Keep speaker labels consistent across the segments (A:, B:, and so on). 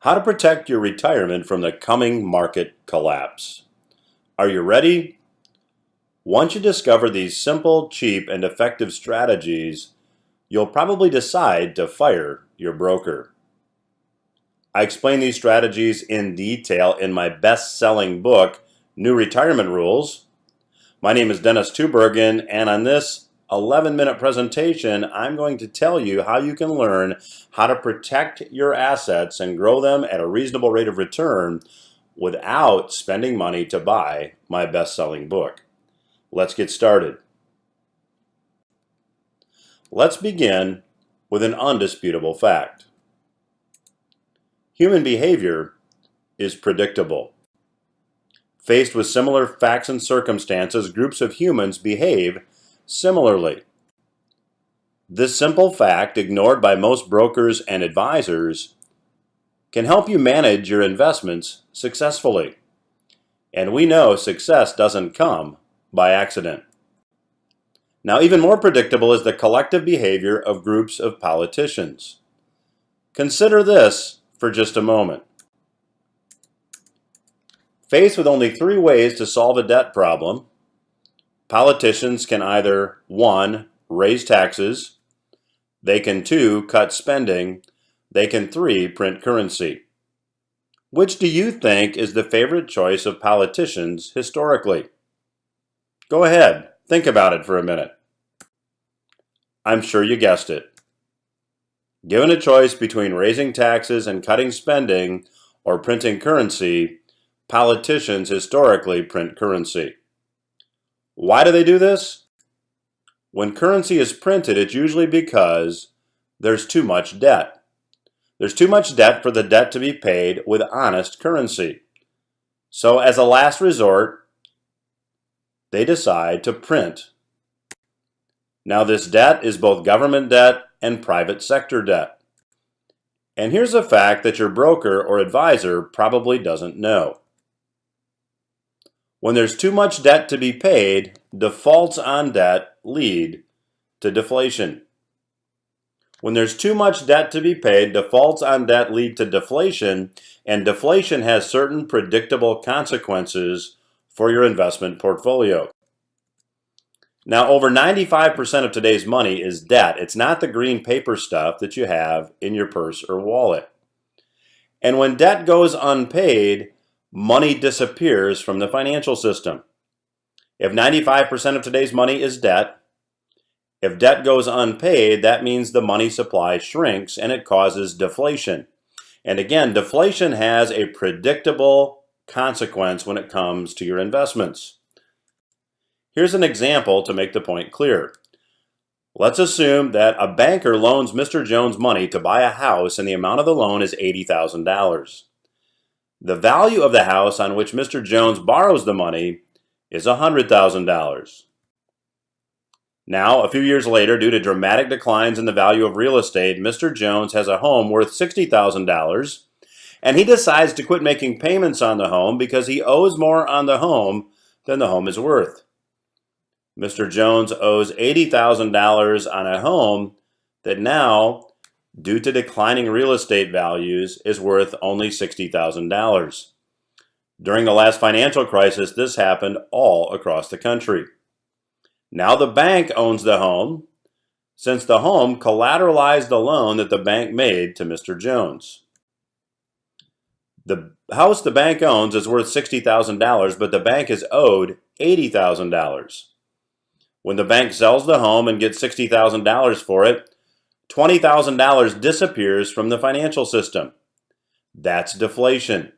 A: How to protect your retirement from the coming market collapse. Are you ready? Once you discover these simple, cheap, and effective strategies, you'll probably decide to fire your broker. I explain these strategies in detail in my best-selling book, New Retirement Rules. My name is Dennis Tubbergen, and on this 11-minute presentation, I'm going to tell you how you can learn how to protect your assets and grow them at a reasonable rate of return without spending money to buy my best-selling book. Let's get started. Let's begin with an undisputable fact. Human behavior is predictable. Faced with similar facts and circumstances, groups of humans behave similarly. This simple fact, ignored by most brokers and advisors, can help you manage your investments successfully. And we know success doesn't come by accident. Now, even more predictable is the collective behavior of groups of politicians. Consider this for just a moment. Faced with only 3 ways to solve a debt problem, politicians can either 1. Raise taxes, they can 2. Cut spending, they can 3. Print currency. Which do you think is the favorite choice of politicians historically? Go ahead, think about it for a minute. I'm sure you guessed it. Given a choice between raising taxes and cutting spending or printing currency, politicians historically print currency. Why do they do this? When currency is printed, it's usually because there's too much debt. There's too much debt for the debt to be paid with honest currency. So as a last resort, they decide to print. Now this debt is both government debt and private sector debt. And here's a fact that your broker or advisor probably doesn't know. When there's too much debt to be paid, defaults on debt lead to deflation. When there's too much debt to be paid, defaults on debt lead to deflation, and deflation has certain predictable consequences for your investment portfolio. Now, over 95% of today's money is debt. It's not the green paper stuff that you have in your purse or wallet. And when debt goes unpaid, money disappears from the financial system. If 95% of today's money is debt, if debt goes unpaid, that means the money supply shrinks and it causes deflation. And again, deflation has a predictable consequence when it comes to your investments. Here's an example to make the point clear. Let's assume that a banker loans Mr. Jones money to buy a house and the amount of the loan is $80,000. The value of the house on which Mr. Jones borrows the money is $100,000. Now, a few years later, due to dramatic declines in the value of real estate, Mr. Jones has a home worth $60,000, and he decides to quit making payments on the home because he owes more on the home than the home is worth. Mr. Jones owes $80,000 on a home that now, due to declining real estate values, is worth only $60,000. During the last financial crisis, this happened all across the country. Now the bank owns the home, since the home collateralized the loan that the bank made to Mr. Jones. The house the bank owns is worth $60,000, but the bank is owed $80,000. When the bank sells the home and gets $60,000 for it, $20,000 disappears from the financial system. That's deflation.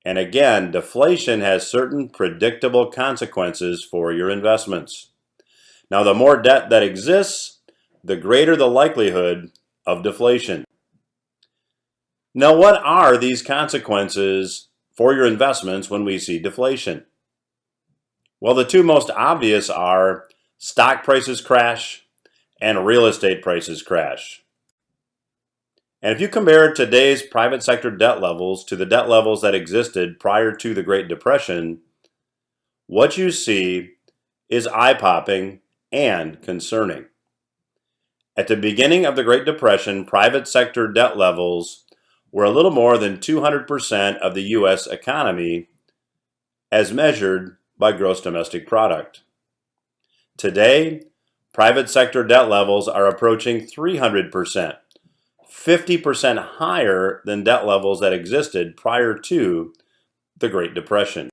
A: And again, deflation has certain predictable consequences for your investments. Now, the more debt that exists, the greater the likelihood of deflation. Now, what are these consequences for your investments when we see deflation? Well, the 2 most obvious are stock prices crash and real estate prices crash. And if you compare today's private sector debt levels to the debt levels that existed prior to the Great Depression, what you see is eye-popping and concerning. At the beginning of the Great Depression, private sector debt levels were a little more than 200% of the U.S. economy as measured by gross domestic product. Today, private sector debt levels are approaching 300%, 50% higher than debt levels that existed prior to the Great Depression.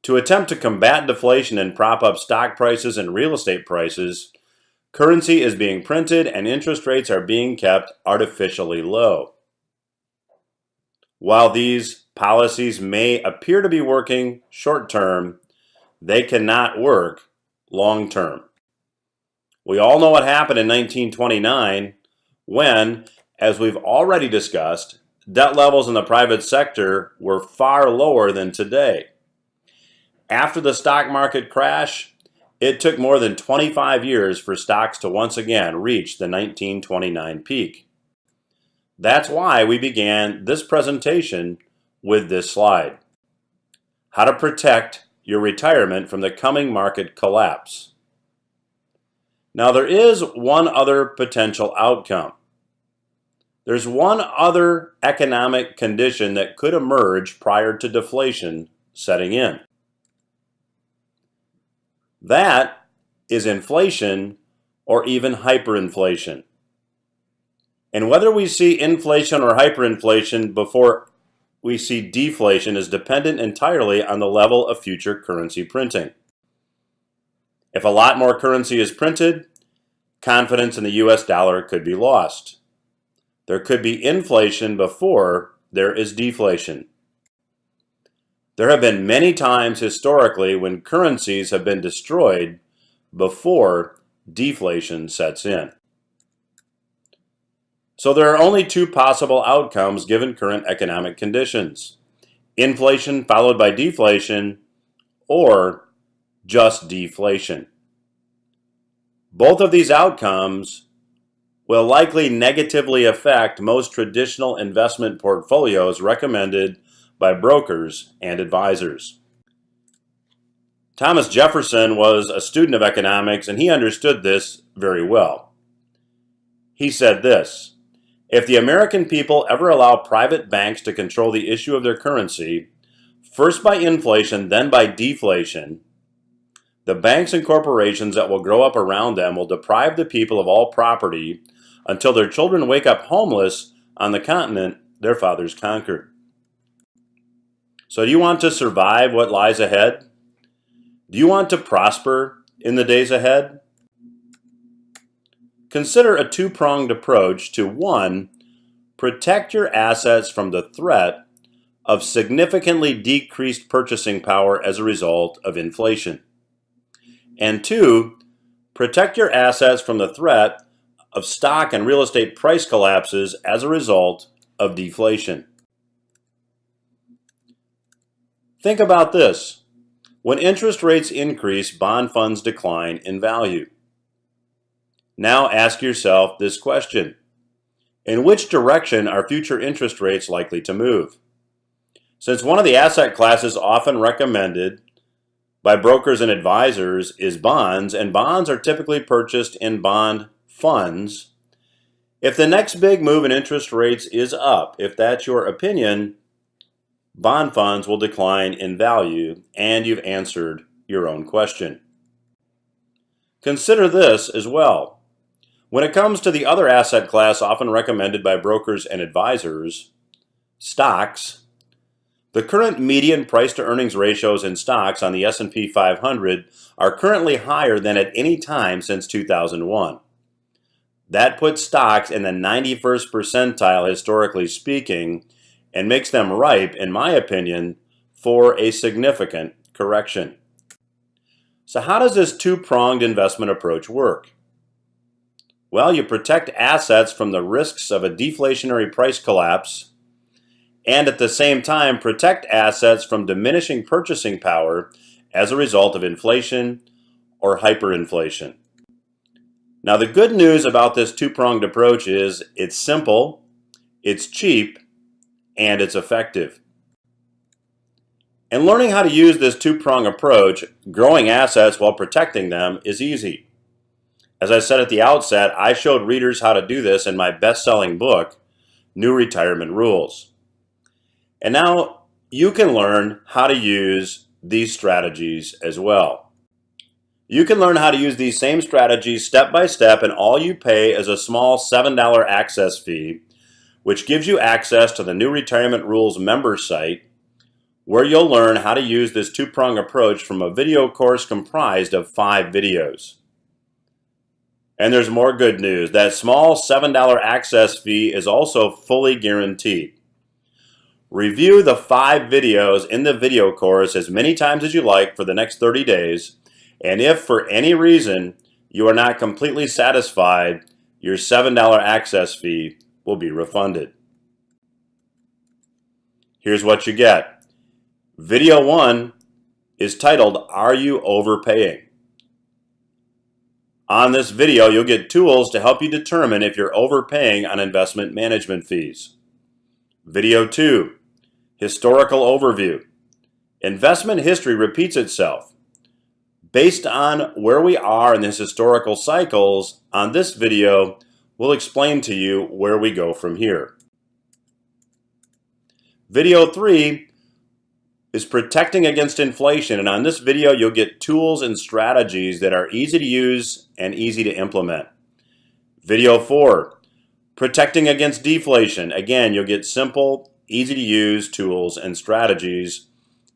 A: To attempt to combat deflation and prop up stock prices and real estate prices, currency is being printed and interest rates are being kept artificially low. While these policies may appear to be working short term, they cannot work long term. We all know what happened in 1929 when, as we've already discussed, debt levels in the private sector were far lower than today. After the stock market crash, it took more than 25 years for stocks to once again reach the 1929 peak. That's why we began this presentation with this slide. How to protect your retirement from the coming market collapse. Now there is one other potential outcome. There's one other economic condition that could emerge prior to deflation setting in. That is inflation or even hyperinflation. And whether we see inflation or hyperinflation before we see deflation is dependent entirely on the level of future currency printing. If a lot more currency is printed, confidence in the US dollar could be lost. There could be inflation before there is deflation. There have been many times historically when currencies have been destroyed before deflation sets in. So there are only two possible outcomes given current economic conditions: inflation followed by deflation, or just deflation. Both of these outcomes will likely negatively affect most traditional investment portfolios recommended by brokers and advisors. Thomas Jefferson was a student of economics, and he understood this very well. He said this: if the American people ever allow private banks to control the issue of their currency, first by inflation, then by deflation, the banks and corporations that will grow up around them will deprive the people of all property until their children wake up homeless on the continent their fathers conquered. So do you want to survive what lies ahead? Do you want to prosper in the days ahead? Consider a two-pronged approach to: one, protect your assets from the threat of significantly decreased purchasing power as a result of inflation. And two, protect your assets from the threat of stock and real estate price collapses as a result of deflation. Think about this. When interest rates increase, bond funds decline in value. Now ask yourself this question: in which direction are future interest rates likely to move? Since one of the asset classes often recommended by brokers and advisors is bonds, and bonds are typically purchased in bond funds, if the next big move in interest rates is up, if that's your opinion, bond funds will decline in value, and you've answered your own question. Consider this as well. When it comes to the other asset class often recommended by brokers and advisors, stocks, the current median price-to-earnings ratios in stocks on the S&P 500 are currently higher than at any time since 2001. That puts stocks in the 91st percentile historically speaking, and makes them ripe, in my opinion, for a significant correction. So how does this two-pronged investment approach work? Well, you protect assets from the risks of a deflationary price collapse, and at the same time protect assets from diminishing purchasing power as a result of inflation or hyperinflation. Now, the good news about this two-pronged approach is it's simple, it's cheap, and it's effective. And learning how to use this two-pronged approach, growing assets while protecting them, is easy. As I said at the outset, I showed readers how to do this in my best-selling book, new retirement rules. And now you can learn how to use these strategies as well. You can learn how to use these same strategies step by step, and all you pay is a small $7 access fee, which gives you access to the New Retirement Rules member site, where you'll learn how to use this two-prong approach from a video course comprised of 5 videos. And there's more good news. That small $7 access fee is also fully guaranteed. Review the 5 videos in the video course as many times as you like for the next 30 days, and if for any reason you are not completely satisfied, your $7 access fee will be refunded. Here's what you get. Video 1 is titled, Are You Overpaying? On this video, you'll get tools to help you determine if you're overpaying on investment management fees. Video 2, Historical Overview. Investment history repeats itself. Based on where we are in this historical cycles, on this video, we'll explain to you where we go from here. Video 3 is Protecting Against Inflation, and on this video you'll get tools and strategies that are easy to use and easy to implement. Video 4, Protecting Against Deflation. Again, you'll get simple, easy to use tools and strategies.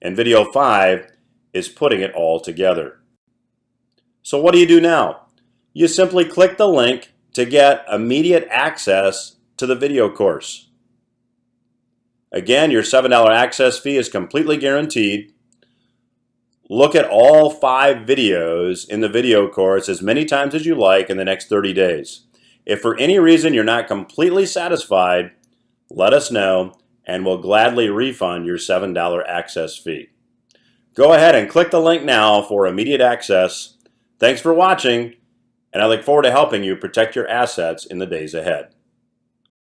A: And video 5 is Putting It All Together. So what do you do now? You simply click the link to get immediate access to the video course. Again, your $7 access fee is completely guaranteed. Look at all 5 videos in the video course as many times as you like in the next 30 days. If for any reason you're not completely satisfied, let us know and we'll gladly refund your $7 access fee. Go ahead and click the link now for immediate access. Thanks for watching, and I look forward to helping you protect your assets in the days ahead.